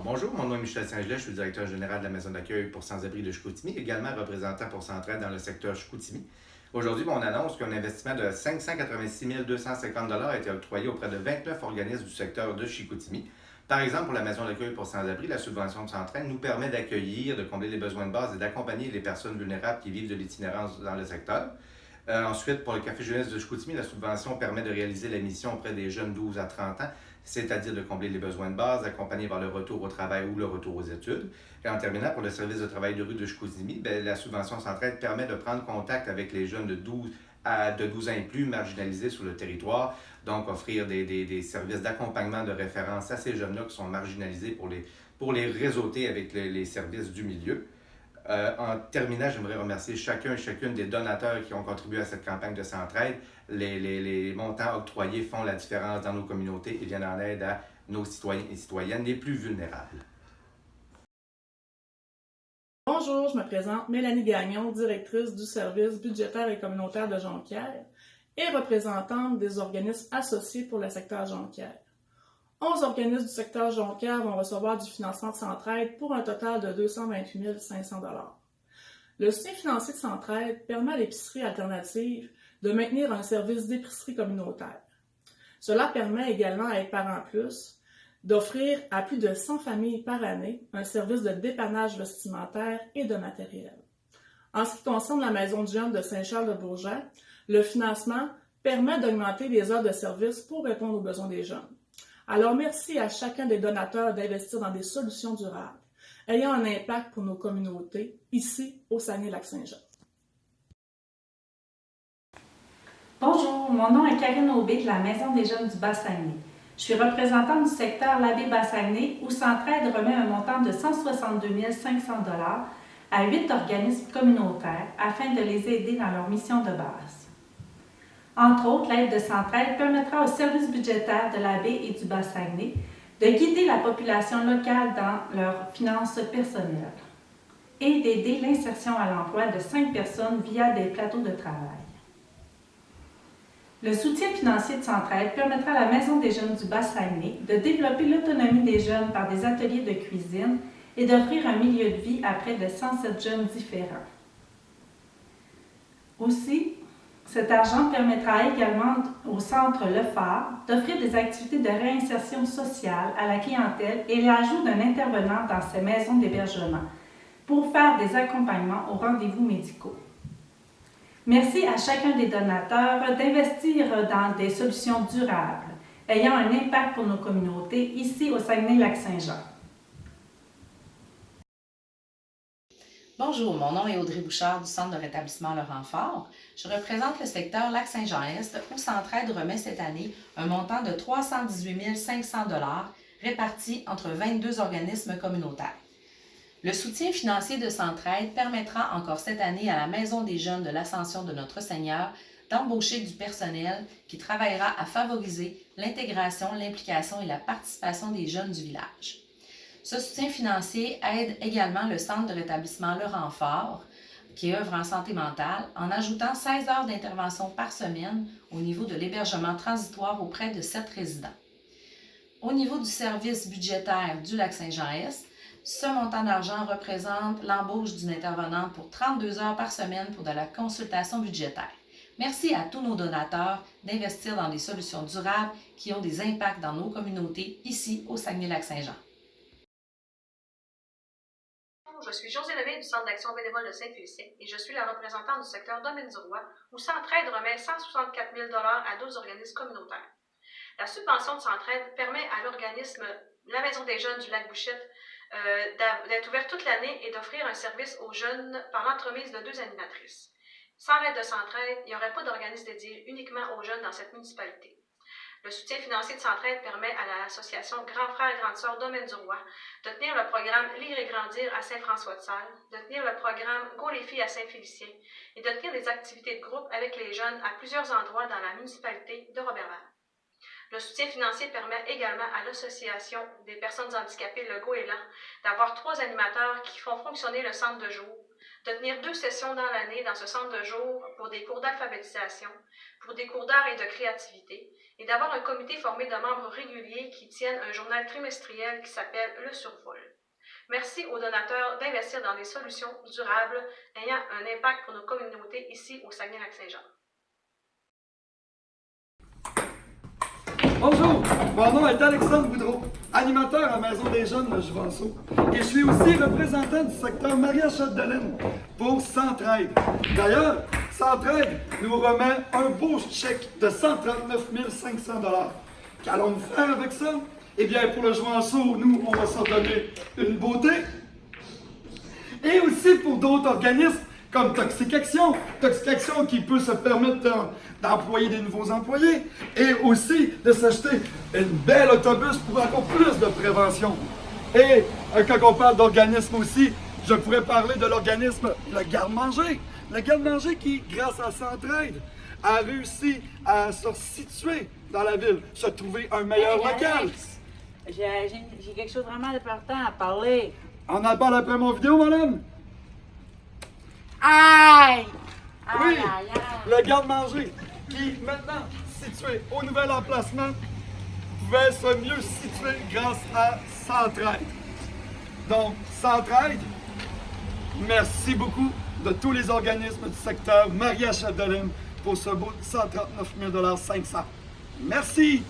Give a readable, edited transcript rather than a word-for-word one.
Alors, bonjour, mon nom est Michel Saint-Gelais, je suis le directeur général de la maison d'accueil pour sans-abri de Chicoutimi, également représentant pour Centraide dans le secteur Chicoutimi. Aujourd'hui, on annonce qu'un investissement de 586 250 a été octroyé auprès de 29 organismes du secteur de Chicoutimi. Par exemple, pour la maison d'accueil pour sans-abri, la subvention de Centraide nous permet d'accueillir, de combler les besoins de base et d'accompagner les personnes vulnérables qui vivent de l'itinérance dans le secteur. Ensuite, pour le Café Jeunesse de Chicoutimi, la subvention permet de réaliser la mission auprès des jeunes 12 à 30 ans, c'est-à-dire de combler les besoins de base, accompagner vers le retour au travail ou le retour aux études. Et en terminant, pour le service de travail de rue de Chicoutimi, la subvention Centraide permet de prendre contact avec les jeunes de 12 ans et plus marginalisés sur le territoire, donc offrir des services d'accompagnement de référence à ces jeunes-là qui sont marginalisés pour les réseauter avec les services du milieu. En terminant, j'aimerais remercier chacun et chacune des donateurs qui ont contribué à cette campagne de Centraide. Les montants octroyés font la différence dans nos communautés et viennent en aide à nos citoyens et citoyennes les plus vulnérables. Bonjour, je me présente Mélanie Gagnon, directrice du service budgétaire et communautaire de Jonquière et représentante des organismes associés pour le secteur Jonquière. 11 organismes du secteur Jonquière vont recevoir du financement de Centraide pour un total de 228 500 $. Le soutien financier de Centraide permet à l'épicerie alternative de maintenir un service d'épicerie communautaire. Cela permet également à Être Parents Plus d'offrir à plus de 100 familles par année un service de dépannage vestimentaire et de matériel. En ce qui concerne la Maison du jeune de Saint-Charles-de-Bourget, le financement permet d'augmenter les heures de service pour répondre aux besoins des jeunes. Alors merci à chacun des donateurs d'investir dans des solutions durables, ayant un impact pour nos communautés, ici au Saguenay-Lac-Saint-Jean. Bonjour, mon nom est Karine Aubé de la Maison des jeunes du Bas-Saguenay. Je suis représentante du secteur Labbé-Bas-Saguenay où Centraide remet un montant de 162 500 $ à 8 organismes communautaires afin de les aider dans leur mission de base. Entre autres, l'aide de Centraide permettra aux services budgétaires de Labbé et du Bas-Saguenay de guider la population locale dans leurs finances personnelles et d'aider l'insertion à l'emploi de 5 personnes via des plateaux de travail. Le soutien financier de Centraide permettra à la Maison des jeunes du Bas-Saguenay de développer l'autonomie des jeunes par des ateliers de cuisine et d'offrir un milieu de vie à près de 107 jeunes différents. Aussi, cet argent permettra également au Centre Le Phare d'offrir des activités de réinsertion sociale à la clientèle et l'ajout d'un intervenant dans ces maisons d'hébergement pour faire des accompagnements aux rendez-vous médicaux. Merci à chacun des donateurs d'investir dans des solutions durables, ayant un impact pour nos communautés ici au Saguenay-Lac-Saint-Jean. Bonjour, mon nom est Audrey Bouchard du Centre de rétablissement Laurent Fort. Je représente le secteur Lac-Saint-Jean-Est où Centraide remet cette année un montant de 318 500 $ répartis entre 22 organismes communautaires. Le soutien financier de Centraide permettra encore cette année à la Maison des jeunes de l'Ascension de Notre-Seigneur d'embaucher du personnel qui travaillera à favoriser l'intégration, l'implication et la participation des jeunes du village. Ce soutien financier aide également le Centre de rétablissement Laurent Fort, qui œuvre en santé mentale, en ajoutant 16 heures d'intervention par semaine au niveau de l'hébergement transitoire auprès de 7 résidents. Au niveau du service budgétaire du Lac-Saint-Jean-Est, ce montant d'argent représente l'embauche d'une intervenante pour 32 heures par semaine pour de la consultation budgétaire. Merci à tous nos donateurs d'investir dans des solutions durables qui ont des impacts dans nos communautés ici au Saguenay-Lac-Saint-Jean. Je suis Josée Lemay du Centre d'action bénévole de Saint-Félicien et je suis la représentante du secteur Domaine-du-Roi où Centraide remet 164 000 $ à 12 organismes communautaires. La subvention de Centraide permet à l'organisme La Maison des jeunes du Lac-Bouchette d'être ouverte toute l'année et d'offrir un service aux jeunes par l'entremise de 2 animatrices. Sans l'aide de Centraide, il n'y aurait pas d'organisme dédié uniquement aux jeunes dans cette municipalité. Le soutien financier de Centraide permet à l'association Grands Frères et Grandes Sœurs Domaine-du-Roi de tenir le programme Lire et Grandir à Saint-François-de-Sales, de tenir le programme Go les filles à Saint-Félicien et de tenir des activités de groupe avec les jeunes à plusieurs endroits dans la municipalité de Roberval. Le soutien financier permet également à l'Association des personnes handicapées Le Goéland d'avoir 3 animateurs qui font fonctionner le centre de jour, de tenir 2 sessions dans l'année dans ce centre de jour pour des cours d'alphabétisation, pour des cours d'art et de créativité, et d'avoir un comité formé de membres réguliers qui tiennent un journal trimestriel qui s'appelle Le Survol. Merci aux donateurs d'investir dans des solutions durables ayant un impact pour nos communautés ici au Saguenay-Lac-Saint-Jean. Bonjour, mon nom est Alexandre Boudreau, animateur à Maison des Jeunes de Juvenceau, et je suis aussi représentant du secteur Maria-Chapdelaine pour Centraide. D'ailleurs, Centraide nous remet un beau chèque de 139 500 $. Qu'allons-nous faire avec ça? Eh bien, pour le Juvenceau, nous, on va s'en donner une beauté. Et aussi pour d'autres organismes comme Toxic Action qui peut se permettre d'employer des nouveaux employés et aussi de s'acheter une belle autobus pour encore plus de prévention. Et quand on parle d'organisme aussi, je pourrais parler de l'organisme Le Garde-Manger. Le Garde-Manger qui, grâce à Centraide, a réussi à se situer dans la ville, se trouver un meilleur local. Alex, j'ai quelque chose vraiment d'important à parler. On en parle après mon vidéo, madame? Aïe! Oui, Aïe, aïe, aïe. le garde-manger qui, maintenant situé au nouvel emplacement, pouvait se mieux situer grâce à Centraide. Donc, Centraide, merci beaucoup de tous les organismes du secteur Maria-Chapdelaine pour ce beau 139 500 $. Merci!